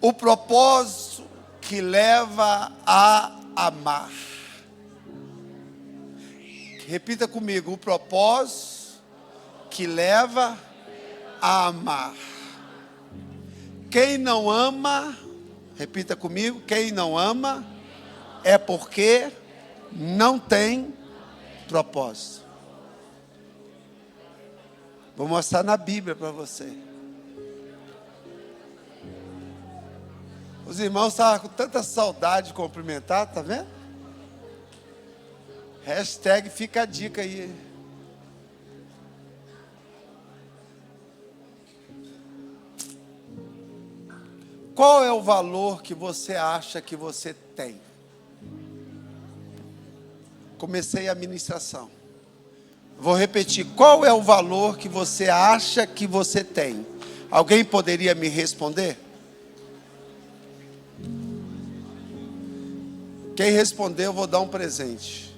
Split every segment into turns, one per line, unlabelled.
O propósito que leva a amar. Repita comigo: o propósito que leva a amar. Quem não ama, repita comigo, quem não ama é porque não tem propósito. Vou mostrar na Bíblia para você. Os irmãos estavam com tanta saudade de cumprimentar, tá vendo? Hashtag fica a dica aí. Qual é o valor que você acha que você tem? Comecei a ministração. Vou repetir. Qual é o valor que você acha que você tem? Alguém poderia me responder? Quem responder, eu vou dar um presente.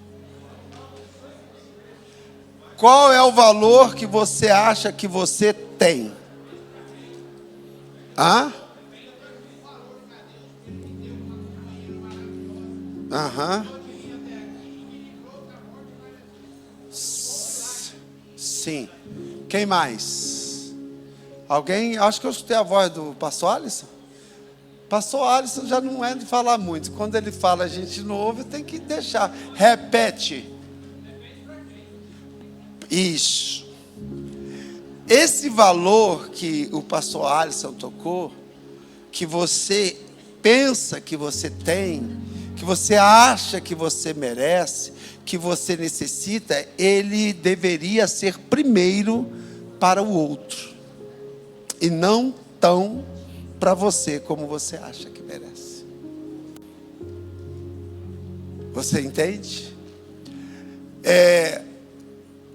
Qual é o valor que você acha que você tem? Hã? Aham. Sim. Quem mais? Alguém? Acho que eu escutei a voz do pastor Alisson. Pastor Alisson já não é de falar muito. Quando ele fala, a gente não ouve, tem que deixar. Repete. Isso. Esse valor que o pastor Alisson tocou, que você pensa que você tem, que você acha que você merece, que você necessita, ele deveria ser primeiro para o outro. E não tão para você como você acha que merece. Você entende?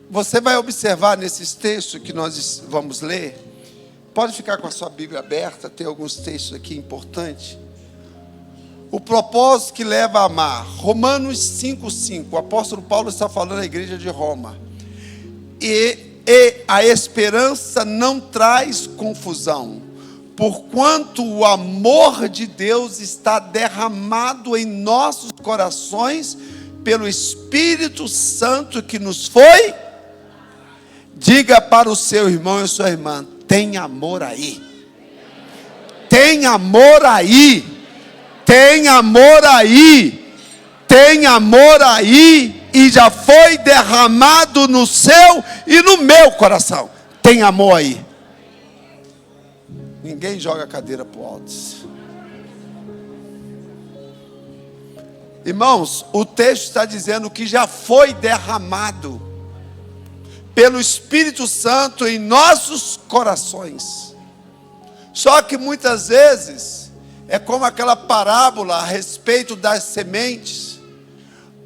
Você vai observar nesses textos que nós vamos ler. Pode ficar com a sua Bíblia aberta, tem alguns textos aqui importantes. O propósito que leva a amar. Romanos 5,5. O apóstolo Paulo está falando à igreja de Roma. E a esperança não traz confusão, porquanto o amor de Deus está derramado em nossos corações pelo Espírito Santo que nos foi. Diga para o seu irmão e a sua irmã: tem amor aí. Tem amor aí. Tem amor aí. Tem amor aí. E já foi derramado no seu e no meu coração. Tem amor aí. Ninguém joga a cadeira para o alto. Irmãos, o texto está dizendo que já foi derramado pelo Espírito Santo em nossos corações. Só que muitas vezes é como aquela parábola a respeito das sementes.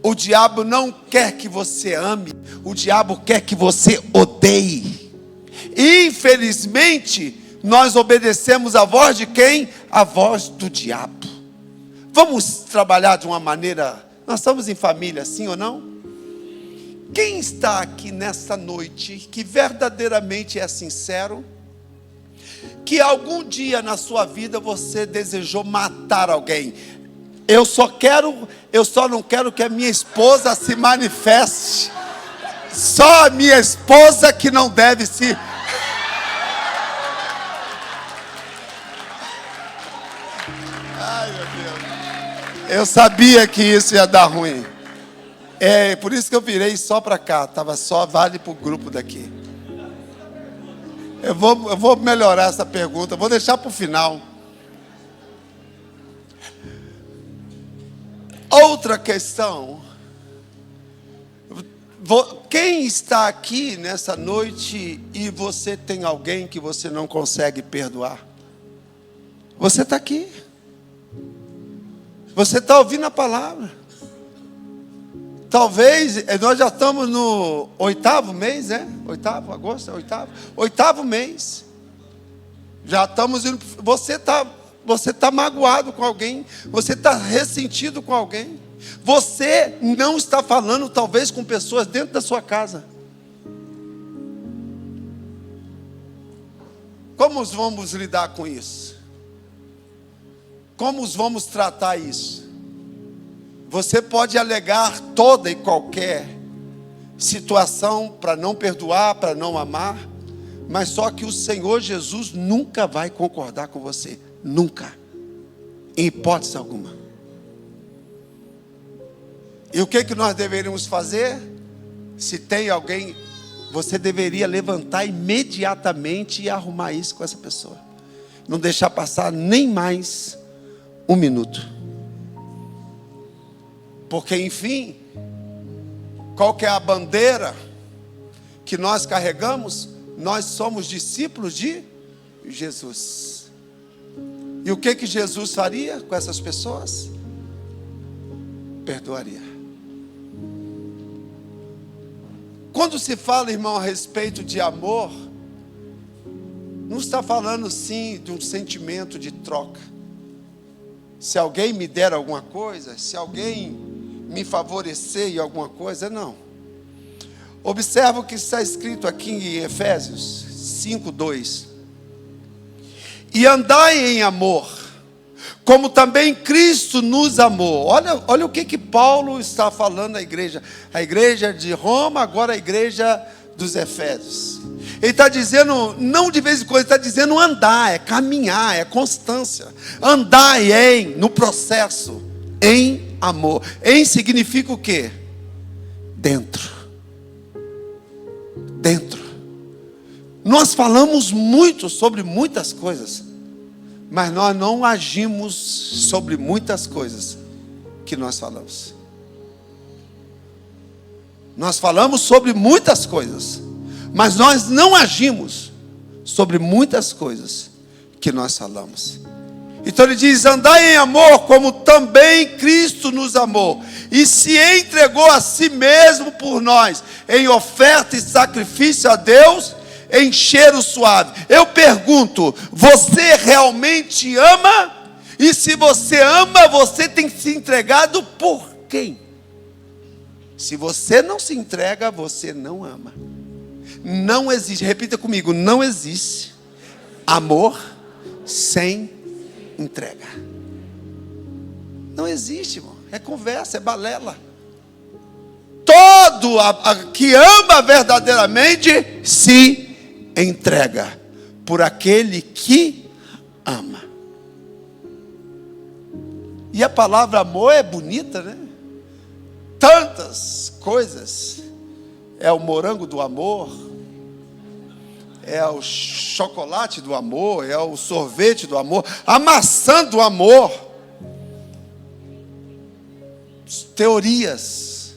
O diabo não quer que você ame, o diabo quer que você odeie. Infelizmente, nós obedecemos a voz de quem? A voz do diabo. Vamos trabalhar de uma maneira. Nós estamos em família, sim ou não? Quem está aqui nesta noite que verdadeiramente é sincero, que algum dia na sua vida você desejou matar alguém? Eu só não quero que a minha esposa se manifeste. Só a minha esposa que não deve se... Ai, meu Deus. Eu sabia que isso ia dar ruim. É por isso que eu virei só para cá. Estava só, vale para o grupo daqui. Eu vou melhorar essa pergunta. Vou deixar para o final. Outra questão. Quem está aqui nessa noite e você tem alguém que você não consegue perdoar? Você está aqui. Você está ouvindo a palavra. Talvez, nós já estamos no 8º mês, né? 8º, agosto, 8º mês. Já estamos indo. Você está magoado com alguém. Você está ressentido com alguém. Você não está falando, talvez, com pessoas dentro da sua casa. Como vamos lidar com isso? Como vamos tratar isso? Você pode alegar toda e qualquer situação para não perdoar, para não amar, mas só que o Senhor Jesus nunca vai concordar com você. Nunca. Em hipótese alguma. E o que nós deveríamos fazer? Se tem alguém, você deveria levantar imediatamente e arrumar isso com essa pessoa. Não deixar passar nem mais um minuto. Porque, enfim, qual que é a bandeira que nós carregamos? Nós somos discípulos de Jesus. E o que Jesus faria com essas pessoas? Perdoaria. Quando se fala, irmão, a respeito de amor, não está falando sim de um sentimento de troca. Se alguém me der alguma coisa, se alguém me favorecer em alguma coisa, não. Observa o que está escrito aqui em Efésios 5:2. E andai em amor, como também Cristo nos amou. Olha o que Paulo está falando à igreja. A igreja de Roma, agora a igreja dos Efésios. Ele está dizendo, não de vez em quando, ele está dizendo andar, é caminhar, é constância. Andar no processo, em amor. Em significa o quê? Dentro. Dentro. Nós falamos muito sobre muitas coisas, mas nós não agimos sobre muitas coisas que nós falamos. Nós falamos sobre muitas coisas, mas nós não agimos sobre muitas coisas que nós falamos. Então ele diz, andai em amor, como também Cristo nos amou, e se entregou a si mesmo por nós, em oferta e sacrifício a Deus, em cheiro suave. Eu pergunto, você realmente ama? E se você ama, você tem se entregado por quem? Se você não se entrega, você não ama. Não existe, repita comigo, não existe amor sem entrega. Não existe, irmão. É conversa, é balela. Todo que ama verdadeiramente se entrega por aquele que ama. E a palavra amor é bonita, né? Tantas coisas. É o morango do amor, é o chocolate do amor, é o sorvete do amor, a maçã do amor. Teorias.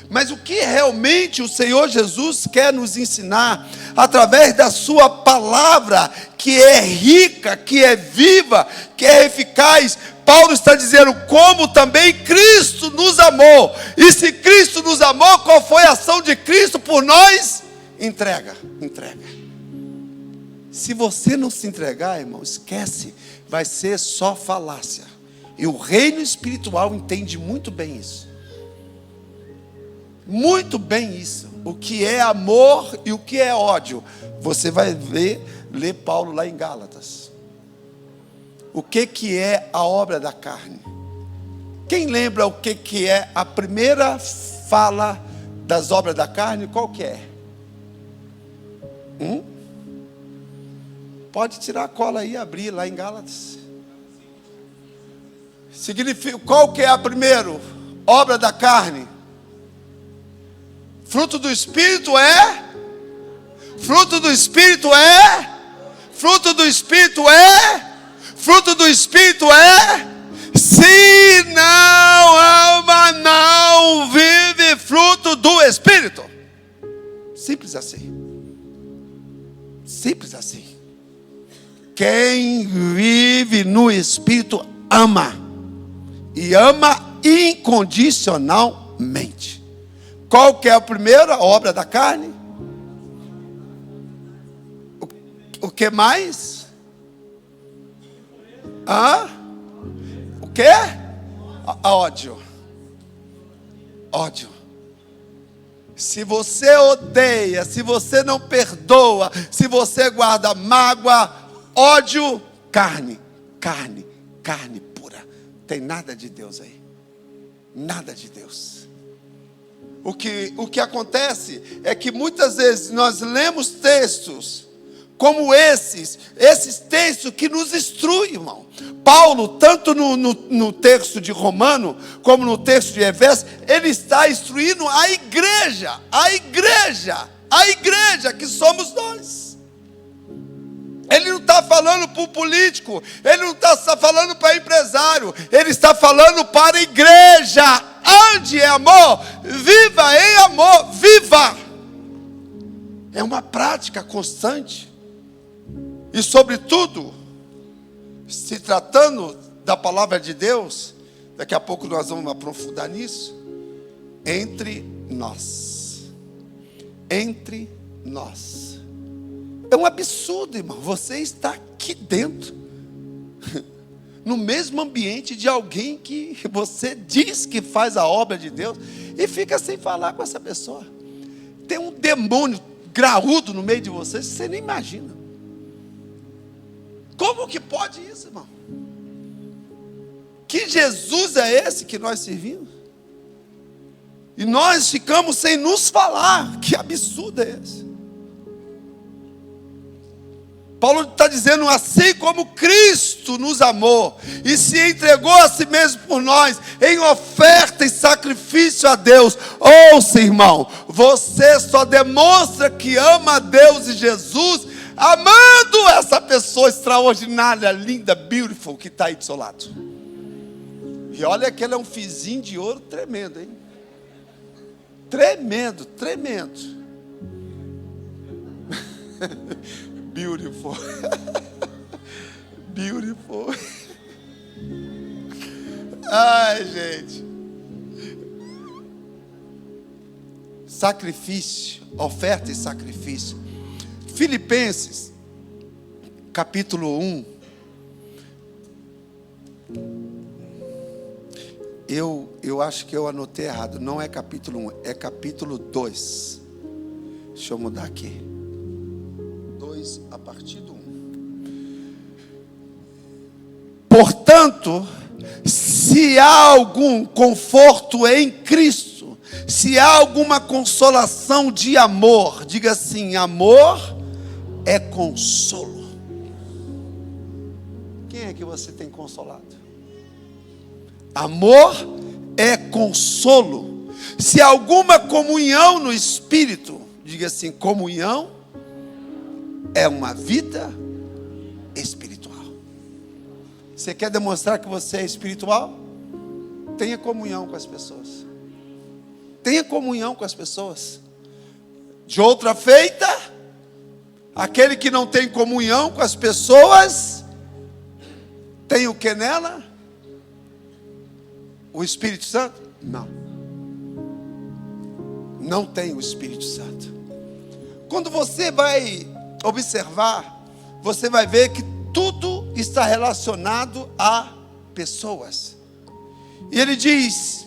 Mas o que realmente o Senhor Jesus quer nos ensinar, através da sua palavra, que é rica, que é viva, que é eficaz. Paulo está dizendo, como também Cristo nos amou. E se Cristo nos amou, qual foi a ação de Cristo por nós? Entrega. Se você não se entregar, irmão, esquece, vai ser só falácia. E o reino espiritual entende muito bem isso. Muito bem isso. O que é amor e o que é ódio. Você vai ler Paulo lá em Gálatas. O que é a obra da carne? Quem lembra o que é a primeira fala das obras da carne? Qual que é? Pode tirar a cola aí e abrir lá em Gálatas. Significa, qual que é a primeira obra da carne? Fruto do Espírito é? Fruto do Espírito é? Fruto do Espírito é? Fruto do Espírito é? Se não ama, não vive fruto do Espírito. Simples assim. Simples assim. Quem vive no Espírito ama. E ama incondicionalmente. Qual que é a primeira obra da carne? O que mais? O que? Ódio. Ódio. Se você odeia, se você não perdoa, se você guarda mágoa, ódio, carne pura. tem nada de Deus aí. Nada de Deus. O que acontece é que muitas vezes nós lemos textos como esses textos que nos instruem, irmão. Paulo, tanto no texto de Romano, como no texto de Efésios, ele está instruindo a igreja que somos nós. Ele não está falando para o político, ele não está falando para empresário, ele está falando para a igreja. Ande em amor, viva em amor, viva. É uma prática constante. E sobretudo, se tratando da palavra de Deus, daqui a pouco nós vamos aprofundar nisso, entre nós. Entre nós. É um absurdo, irmão. Você está aqui dentro, no mesmo ambiente de alguém que você diz que faz a obra de Deus e fica sem falar com essa pessoa. Tem um demônio graúdo no meio de vocês que você nem imagina. Como que pode isso, irmão? Que Jesus é esse que nós servimos? E nós ficamos sem nos falar. Que absurdo é esse? Paulo está dizendo, assim como Cristo nos amou e se entregou a si mesmo por nós, em oferta e sacrifício a Deus. Ouça, irmão, você só demonstra que ama a Deus e Jesus amando essa pessoa extraordinária, linda, beautiful, que está aí do seu lado. E olha que ele é um fizinho de ouro tremendo, hein? Tremendo, tremendo. Beautiful. Beautiful. Ai, gente. Sacrifício, oferta e sacrifício. Filipenses, capítulo 1. Eu acho que eu anotei errado. Não é capítulo 1, é capítulo 2. Deixa eu mudar aqui. A partir do 1. Portanto, se há algum conforto em Cristo, se há alguma consolação de amor, diga assim: amor é consolo. Quem é que você tem consolado? Amor é consolo. Se há alguma comunhão no Espírito, diga assim: comunhão é uma vida espiritual. Você quer demonstrar que você é espiritual? Tenha comunhão com as pessoas. Tenha comunhão com as pessoas. De outra feita, aquele que não tem comunhão com as pessoas, tem o que nela? O Espírito Santo? Não. Não tem o Espírito Santo. Quando você vai observar, você vai ver que tudo está relacionado a pessoas. E ele diz: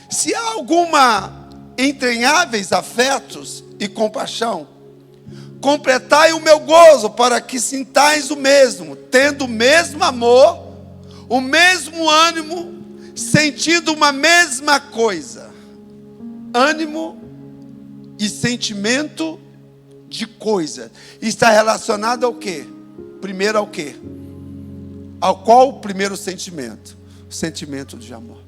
se há alguma entranháveis afetos e compaixão, completai o meu gozo, para que sintais o mesmo, tendo o mesmo amor, o mesmo ânimo, sentindo uma mesma coisa. Ânimo e sentimento de coisa. Está relacionado ao quê? Primeiro ao quê? Ao qual o primeiro sentimento? O sentimento de amor.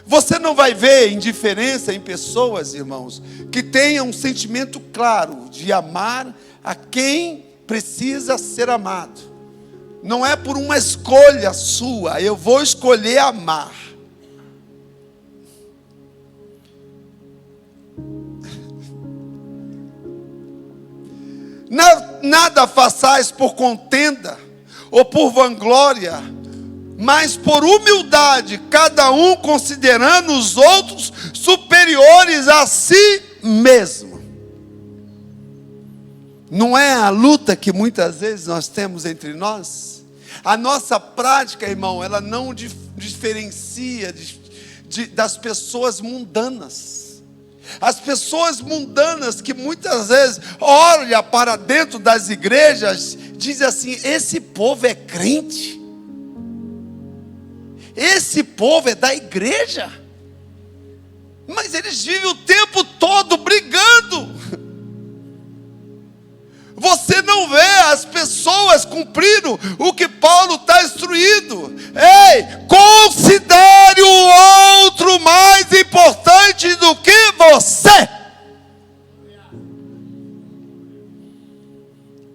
Você não vai ver indiferença em pessoas, irmãos, que tenham um sentimento claro de amar a quem precisa ser amado. Não é por uma escolha sua, eu vou escolher amar. Nada façais por contenda ou por vanglória, mas por humildade, cada um considerando os outros superiores a si mesmo. Não é a luta que muitas vezes nós temos entre nós? A nossa prática, irmão, ela não diferencia das pessoas mundanas. As pessoas mundanas que muitas vezes olham para dentro das igrejas, dizem assim: esse povo é crente. esse povo é da igreja, mas eles vivem o tempo todo brigando. Você não vê as pessoas cumprindo o que Paulo está instruindo. Ei, considere o outro mais importante do que você.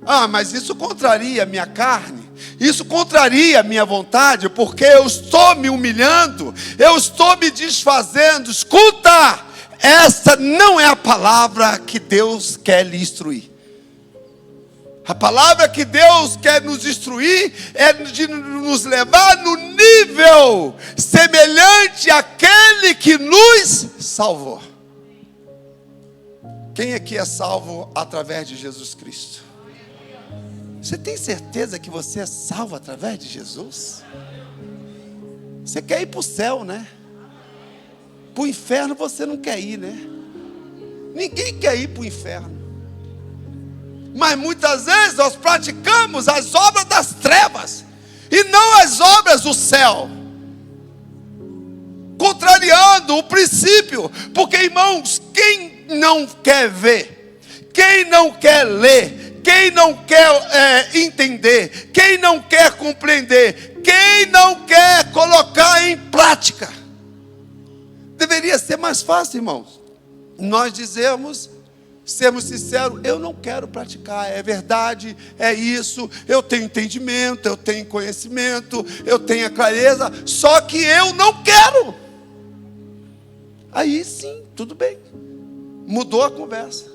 Ah, mas isso contraria a minha carne, isso contraria a minha vontade, porque eu estou me humilhando, eu estou me desfazendo. Escuta, essa não é a palavra que Deus quer lhe instruir. A palavra que Deus quer nos instruir é de nos levar no nível semelhante àquele que nos salvou. Quem aqui é salvo através de Jesus Cristo? Você tem certeza que você é salvo através de Jesus? Você quer ir para o céu, né? Para o inferno você não quer ir, né? Ninguém quer ir para o inferno. Mas muitas vezes nós praticamos as obras das trevas e não as obras do céu, contrariando o princípio. Porque, irmãos, quem não quer ver, quem não quer ler, quem não quer entender, quem não quer compreender, quem não quer colocar em prática, deveria ser mais fácil, irmãos, nós dizemos, sermos sinceros: eu não quero praticar, é verdade, é isso, eu tenho entendimento, eu tenho conhecimento, eu tenho a clareza, só que eu não quero. Aí sim, tudo bem, mudou a conversa.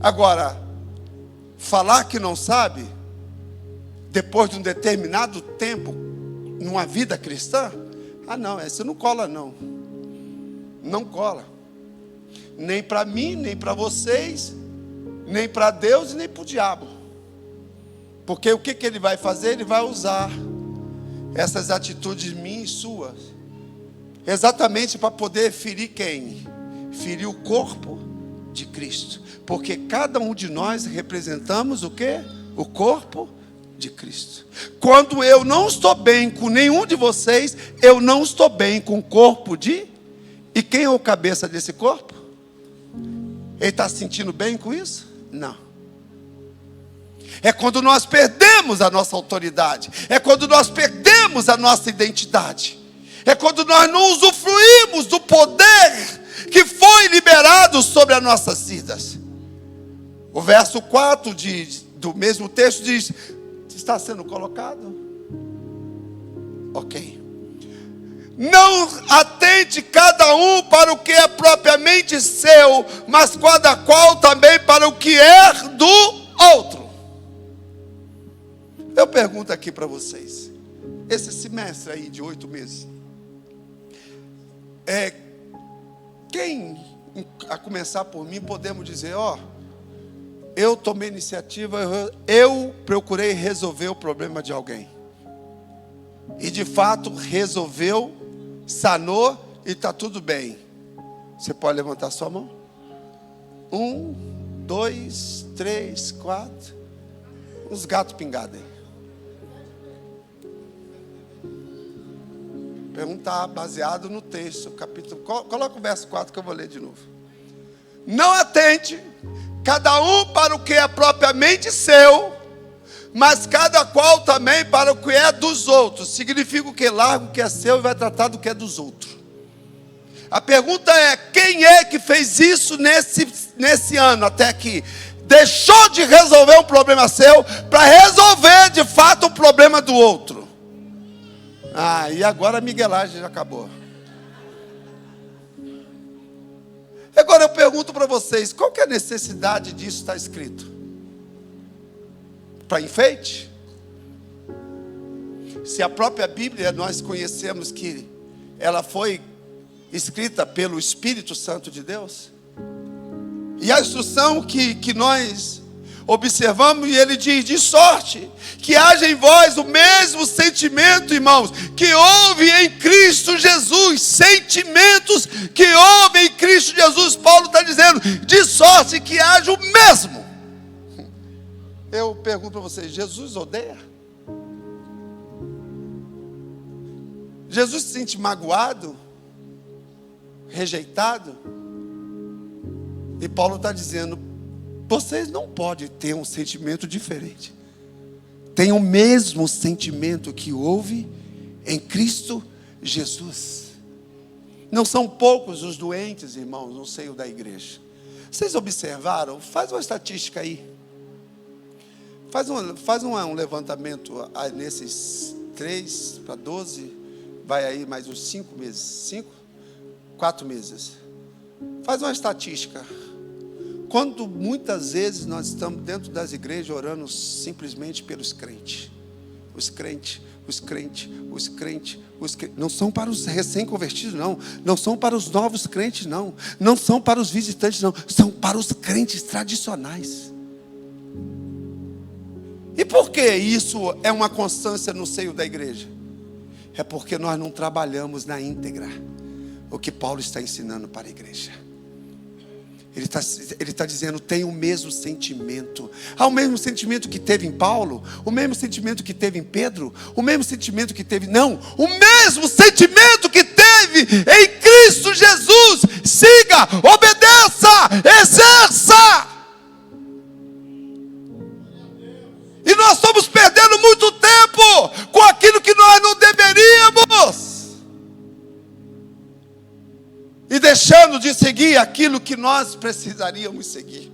Agora, falar que não sabe, depois de um determinado tempo, numa vida cristã, não, essa não cola não, não cola. Nem para mim, nem para vocês, nem para Deus e nem para o diabo. Porque o que ele vai fazer? Ele vai usar essas atitudes minhas e suas, exatamente para poder ferir quem? Ferir o corpo de Cristo. Porque cada um de nós representamos o quê? O corpo de Cristo. Quando eu não estou bem com nenhum de vocês, eu não estou bem com o corpo de... E quem é o cabeça desse corpo? Ele está se sentindo bem com isso? Não. É quando nós perdemos a nossa autoridade, é quando nós perdemos a nossa identidade, é quando nós não usufruímos do poder que foi liberado sobre as nossas vidas. O verso 4 do mesmo texto diz: está sendo colocado? Ok. Não atente cada um para o que é propriamente seu, mas cada qual também para o que é do outro. Eu pergunto aqui para vocês, esse semestre aí de 8 meses, quem, a começar por mim, podemos dizer: eu tomei iniciativa, eu procurei resolver o problema de alguém, e de fato resolveu, sanou e está tudo bem. Você pode levantar sua mão? 1, 2, 3, 4. Uns gatos pingados aí. Perguntar baseado no texto, capítulo. Coloca o verso 4 que eu vou ler de novo. Não atente cada um para o que é propriamente seu, mas cada qual também para o que é dos outros. Significa o que? Larga o que é seu e vai tratar do que é dos outros. A pergunta é: quem é que fez isso nesse ano até aqui? Deixou de resolver um problema seu para resolver de fato o problema do outro. E agora a miguelagem já acabou. Agora eu pergunto para vocês: qual que é a necessidade disso estar escrito? Para enfeite? Se a própria Bíblia nós conhecemos que ela foi escrita pelo Espírito Santo de Deus, e a instrução que nós observamos, e ele diz: de sorte que haja em vós o mesmo sentimento, irmãos, que houve em Cristo Jesus. Sentimentos que houve em Cristo Jesus. Paulo está dizendo: de sorte que haja o mesmo. Eu pergunto para vocês: Jesus odeia? Jesus se sente magoado, rejeitado. E Paulo está dizendo: vocês não podem ter um sentimento diferente. Tem o mesmo sentimento que houve em Cristo Jesus. Não são poucos os doentes, irmãos, no seio da igreja. Vocês observaram? Faz uma estatística aí. Faz um levantamento nesses 3 para 12. Vai aí mais uns 5 meses. 4 meses. Faz uma estatística. Quando muitas vezes nós estamos dentro das igrejas orando simplesmente pelos crentes. Os crentes. Não são para os recém-convertidos, não. Não são para os novos crentes, não. Não são para os visitantes, não. São para os crentes tradicionais. E por que isso é uma constância no seio da igreja? É porque nós não trabalhamos na íntegra o que Paulo está ensinando para a igreja. Ele está dizendo: tem o mesmo sentimento. Há o mesmo sentimento que teve em Paulo, o mesmo sentimento que teve em Pedro, o mesmo sentimento que teve... Não, o mesmo sentimento que teve em Cristo Jesus. Siga, obedeça, exerça. E nós estamos perdendo muito tempo com aquilo que nós não deveríamos. E deixando de seguir aquilo que nós precisaríamos seguir.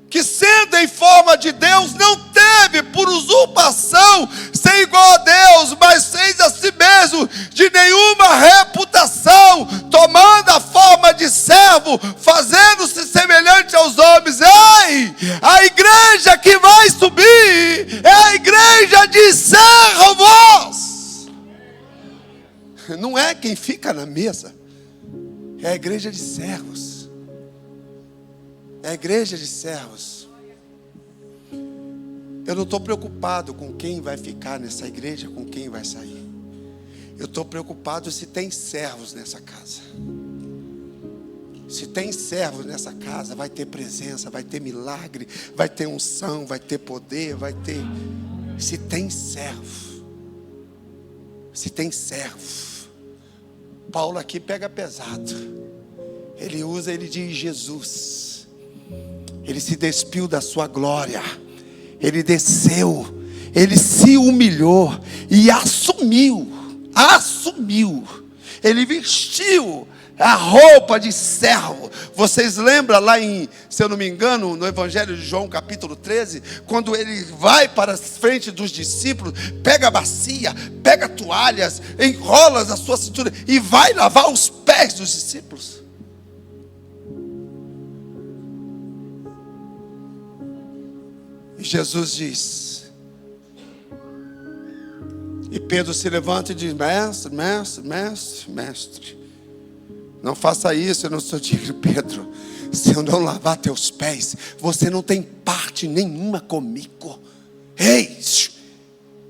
Que sendo em forma de Deus, não teve por usurpação ser igual a Deus, mas fez a si mesmo de nenhuma reputação, tomando a forma de servo, fazendo-se semelhante aos homens. Ei, a igreja que vai subir é a igreja de servos. Não é quem fica na mesa, é a igreja de servos. É a igreja de servos. Eu não estou preocupado com quem vai ficar nessa igreja, com quem vai sair. Eu estou preocupado se tem servos nessa casa. Se tem servos nessa casa, vai ter presença, vai ter milagre, vai ter unção, vai ter poder, vai ter... Se tem servo. Se tem servo. Paulo aqui pega pesado. Ele diz Jesus. Ele se despiu da sua glória. Ele desceu. Ele se humilhou e assumiu. Ele vestiu a roupa de servo. Vocês lembram lá em, se eu não me engano, no Evangelho de João, capítulo 13, quando ele vai para a frente dos discípulos, pega a bacia, pega toalhas, enrola na sua cintura e vai lavar os pés dos discípulos. E Jesus diz, e Pedro se levanta e diz: mestre, não faça isso, eu não sou digno. Pedro, se eu não lavar teus pés, você não tem parte nenhuma comigo. Ei,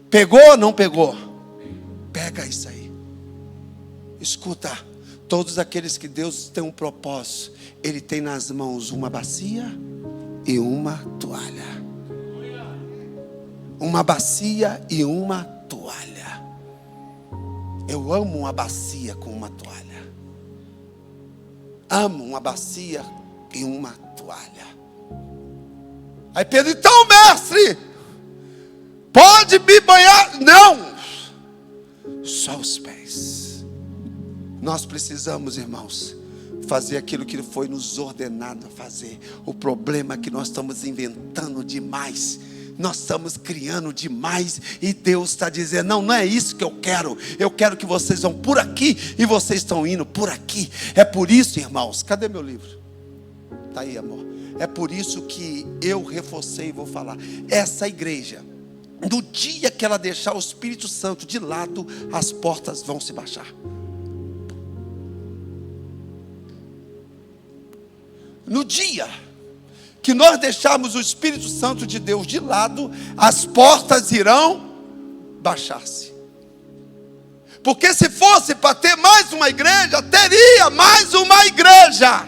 pegou ou não pegou? Pega isso aí. Escuta, todos aqueles que Deus tem um propósito, Ele tem nas mãos uma bacia e uma toalha. Uma bacia e uma toalha. Eu amo uma bacia com uma toalha. Amo uma bacia e uma toalha. Aí Pedro: então, mestre, pode me banhar? Não, só os pés. Nós precisamos, irmãos, fazer aquilo que foi nos ordenado a fazer. O problema é que nós estamos inventando demais. Nós estamos criando demais. E Deus está dizendo: não é isso que eu quero. Eu quero que vocês vão por aqui e vocês estão indo por aqui. É por isso, irmãos. Cadê meu livro? Está aí, amor. É por isso que eu reforcei e vou falar. Essa igreja, no dia que ela deixar o Espírito Santo de lado, as portas vão se baixar. No dia que nós deixarmos o Espírito Santo de Deus de lado, as portas irão baixar-se. Porque se fosse para ter mais uma igreja, teria mais uma igreja.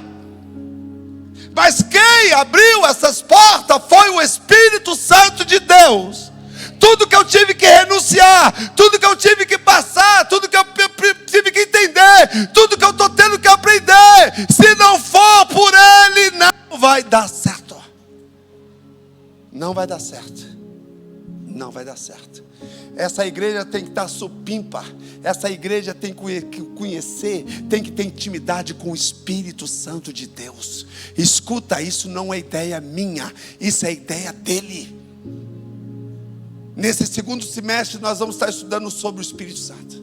Mas quem abriu essas portas foi o Espírito Santo de Deus. Tu tudo que eu tive que renunciar, tudo que eu tive que passar, tudo que eu tive que entender, tudo que eu estou tendo que aprender, se não for por Ele, não vai dar certo. Não vai dar certo. Não vai dar certo. Essa igreja tem que estar supimpa. Essa igreja tem que conhecer, tem que ter intimidade com o Espírito Santo de Deus. Escuta, isso não é ideia minha, isso é ideia dele. Nesse segundo semestre nós vamos estar estudando sobre o Espírito Santo.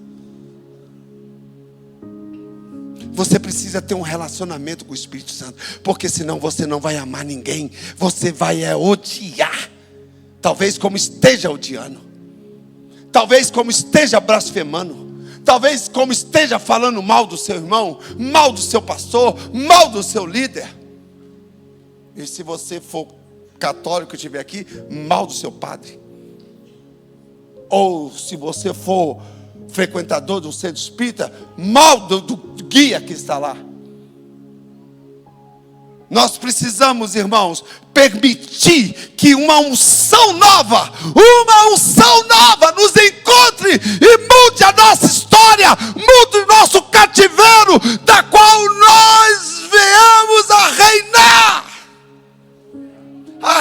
Você precisa ter um relacionamento com o Espírito Santo, porque senão você não vai amar ninguém. Você vai odiar. Talvez como esteja odiando, talvez como esteja blasfemando, talvez como esteja falando mal do seu irmão, mal do seu pastor, mal do seu líder. E se você for católico e estiver aqui, mal do seu padre. Ou se você for frequentador do centro espírita, mal do guia que está lá. Nós precisamos, irmãos, permitir que uma unção nova nos encontre e mude a nossa história, mude o nosso cativeiro, da qual nós viemos a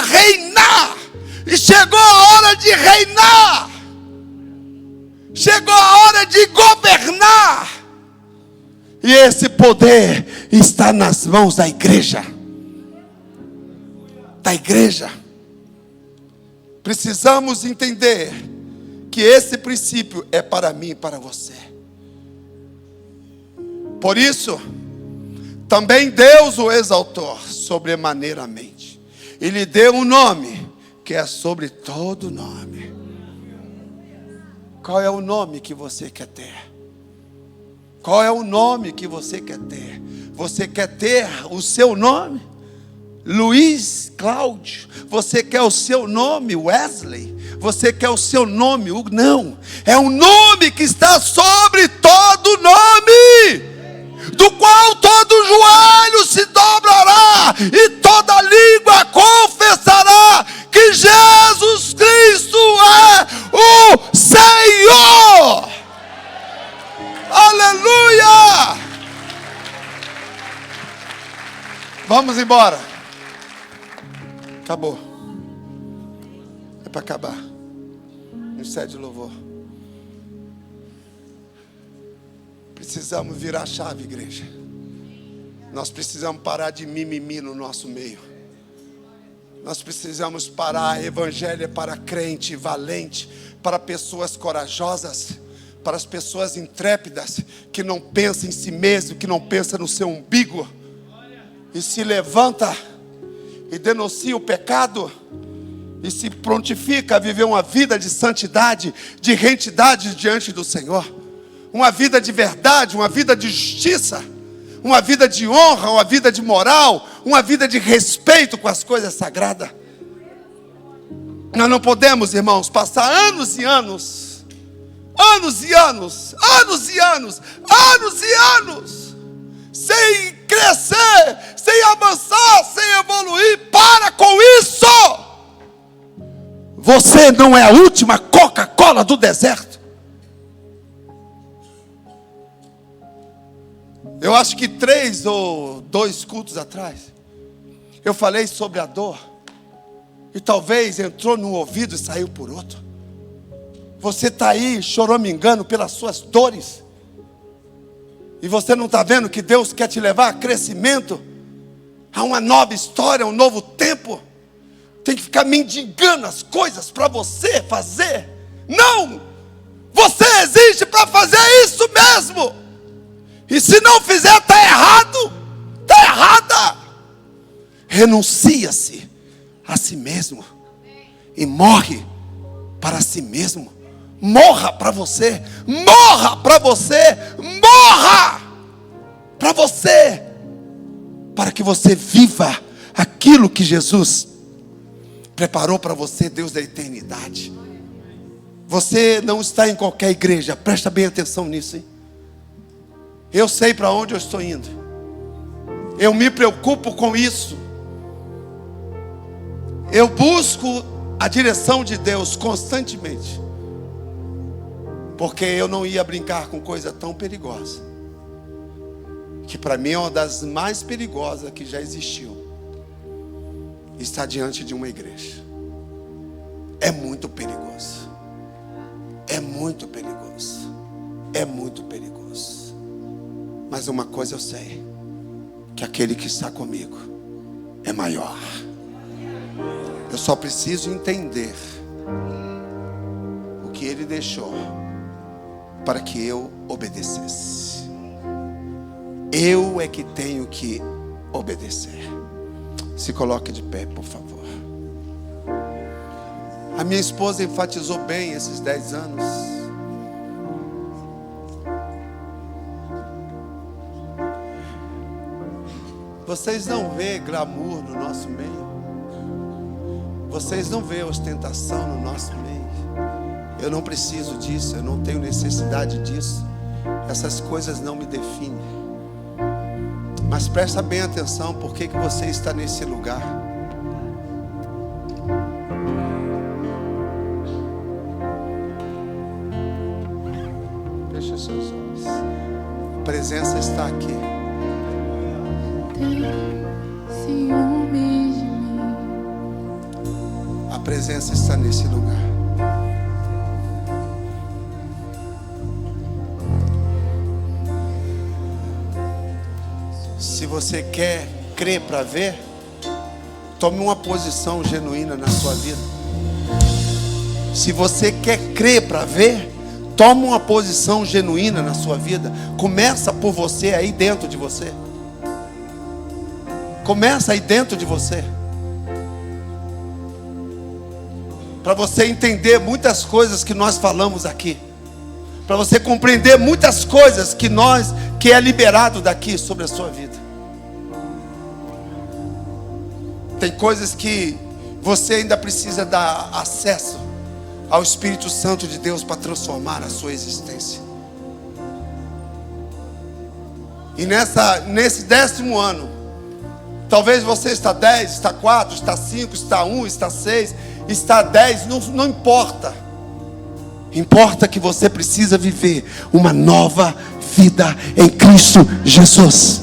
reinar. E chegou a hora de reinar. Chegou a hora de governar. E esse poder está nas mãos da igreja. Da igreja. Precisamos entender que esse princípio é para mim e para você. Por isso, também Deus o exaltou sobremaneiramente e lhe deu um nome que é sobre todo nome. Qual é o nome que você quer ter? Qual é o nome que você quer ter? Você quer ter o seu nome? Luiz Cláudio. Você quer o seu nome? Wesley. Você quer o seu nome? Não. É um nome que está sobre todo nome, do qual todo joelho se dobrará e toda língua confessará que Jesus Cristo é o Senhor. Aleluia! Vamos embora. Acabou. É para acabar. No set de louvor. Precisamos virar a chave, igreja. Nós precisamos parar de mimimi no nosso meio. Nós precisamos parar. Evangelho é para crente, valente, para pessoas corajosas, para as pessoas intrépidas, que não pensam em si mesmo, que não pensam no seu umbigo, e se levanta e denuncia o pecado, e se prontifica a viver uma vida de santidade, de retidade diante do Senhor, uma vida de verdade, uma vida de justiça, uma vida de honra, uma vida de moral, uma vida de respeito com as coisas sagradas. Nós não podemos, irmãos, passar anos e anos, sem crescer, sem avançar, sem evoluir. Para com isso. Você não é a última Coca-Cola do deserto. Eu acho que 3 ou 2 cultos atrás, eu falei sobre a dor, e talvez entrou num ouvido e saiu por outro. Você está aí choramingando pelas suas dores, e você não está vendo que Deus quer te levar a crescimento, a uma nova história, a um novo tempo. Tem que ficar mendigando as coisas para você fazer. Não! Você existe para fazer isso mesmo. E se não fizer, está errado. Está errada. Renuncia-se a si mesmo. E morre para si mesmo. Morra para você. Morra para você. Morra para você. Para que você viva aquilo que Jesus preparou para você, Deus da eternidade. Você não está em qualquer igreja. Presta bem atenção nisso, hein? Eu sei para onde eu estou indo. Eu me preocupo com isso. Eu busco a direção de Deus constantemente, porque eu não ia brincar com coisa tão perigosa, que para mim é uma das mais perigosas que já existiu, estar diante de uma igreja. É muito perigoso. É muito perigoso. É muito perigoso. Mas uma coisa eu sei, que aquele que está comigo é maior. Eu só preciso entender o que Ele deixou para que eu obedecesse. Eu é que tenho que obedecer. Se coloque de pé, por favor. A minha esposa enfatizou bem esses 10 anos. Vocês não vê glamour no nosso meio. Vocês não vê ostentação no nosso meio. Eu não preciso disso, eu não tenho necessidade disso. Essas coisas não me definem. Mas presta bem atenção, por que você está nesse lugar. Feche seus olhos. A presença está aqui. A presença está nesse lugar. Se você quer crer para ver, tome uma posição genuína na sua vida. Se você quer crer para ver, tome uma posição genuína na sua vida. Começa por você, aí dentro de você. Começa aí dentro de você. Para você entender muitas coisas que nós falamos aqui. Para você compreender muitas coisas que é liberado daqui sobre a sua vida. Tem coisas que você ainda precisa dar acesso ao Espírito Santo de Deus para transformar a sua existência. E nesse 10º ano, talvez você está 10, está 4, está 5, está 1, está 6, está 10, não importa. Importa que você precisa viver uma nova vida em Cristo Jesus.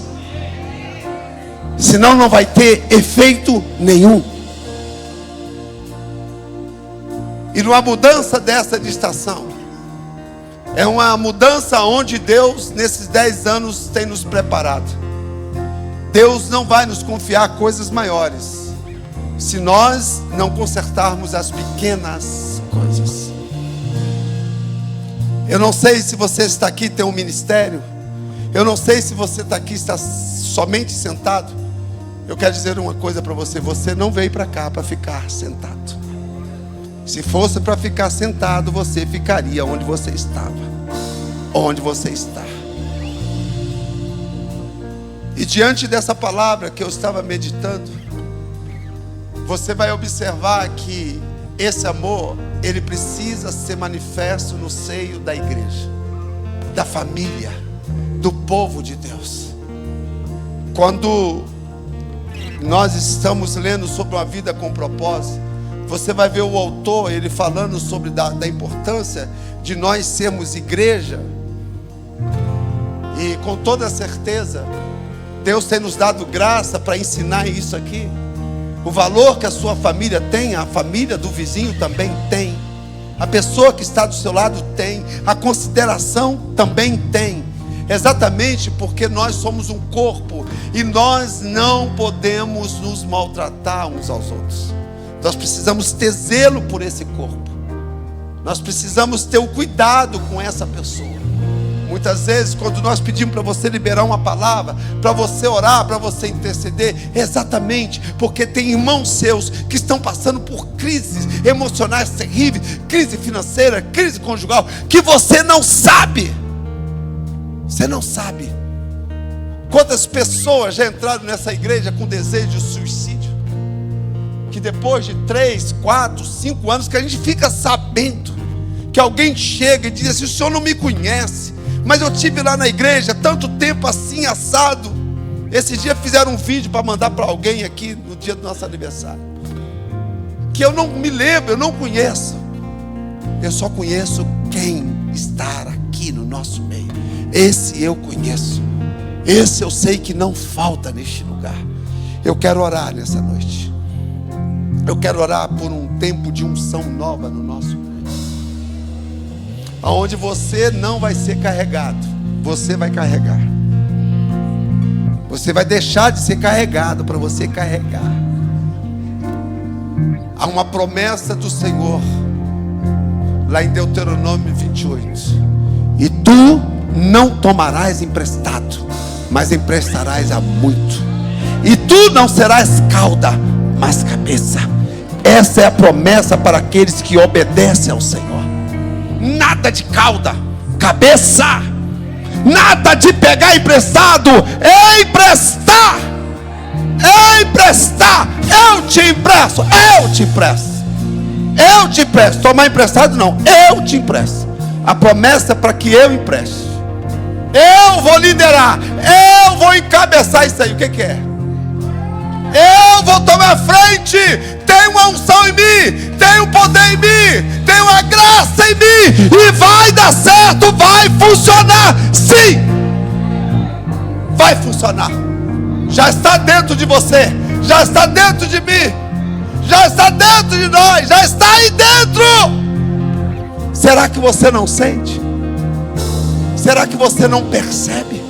Senão não vai ter efeito nenhum. E numa mudança dessa de estação, é uma mudança onde Deus, nesses 10 anos, tem nos preparado. Deus não vai nos confiar coisas maiores, se nós não consertarmos as pequenas coisas. Eu não sei se você está aqui e tem um ministério. Eu não sei se você está aqui e está somente sentado. Eu quero dizer uma coisa para você. Você não veio para cá para ficar sentado. Se fosse para ficar sentado, você ficaria onde você estava. Onde você está. E diante dessa palavra que eu estava meditando, você vai observar que esse amor, ele precisa ser manifesto no seio da igreja, da família, do povo de Deus. Quando nós estamos lendo sobre uma vida com propósito, você vai ver o autor, ele falando sobre da importância de nós sermos igreja. E com toda certeza, Deus tem nos dado graça para ensinar isso aqui. O valor que a sua família tem, a família do vizinho também tem. A pessoa que está do seu lado tem. A consideração também tem. Exatamente porque nós somos um corpo e nós não podemos nos maltratar uns aos outros. Nós precisamos ter zelo por esse corpo. Nós precisamos ter o cuidado com essa pessoa. Muitas vezes, quando nós pedimos para você liberar uma palavra, para você orar, para você interceder, é exatamente porque tem irmãos seus que estão passando por crises emocionais terríveis, crise financeira, crise conjugal, que você não sabe. Você não sabe. Quantas pessoas já entraram nessa igreja com desejo de suicídio? Que depois de 3, 4, 5 anos que a gente fica sabendo que alguém chega e diz assim: o senhor não me conhece, mas eu tive lá na igreja tanto tempo assim, assado. Esse dia fizeram um vídeo para mandar para alguém aqui no dia do nosso aniversário. que eu não me lembro, eu não conheço. Eu só conheço quem está aqui no nosso meio. Esse eu conheço. Esse eu sei que não falta neste lugar. Eu quero orar nessa noite. Eu quero orar por um tempo de unção nova no nosso meio, aonde você não vai ser carregado, você vai carregar. Você vai deixar de ser carregado para você carregar. Há uma promessa do Senhor lá em Deuteronômio 28. E tu não tomarás emprestado, mas emprestarás a muito. E tu não serás cauda, mas cabeça. Essa é a promessa para aqueles que obedecem ao Senhor. Nada de cauda, cabeça. Nada de pegar emprestado. Emprestar. Emprestar. Eu te empresto. Eu te empresto. Eu te empresto. Tomar emprestado não. Eu te empresto. A promessa é para que eu empreste. Eu vou liderar. Eu vou encabeçar isso aí. O que é? Eu vou tomar frente. Tem uma unção em mim. Tem um poder em mim. Tem uma graça em mim. E vai dar certo. Vai funcionar. Sim. Vai funcionar. Já está dentro de você. Já está dentro de mim. Já está dentro de nós. Já está aí dentro. Será que você não sente? Será que você não percebe?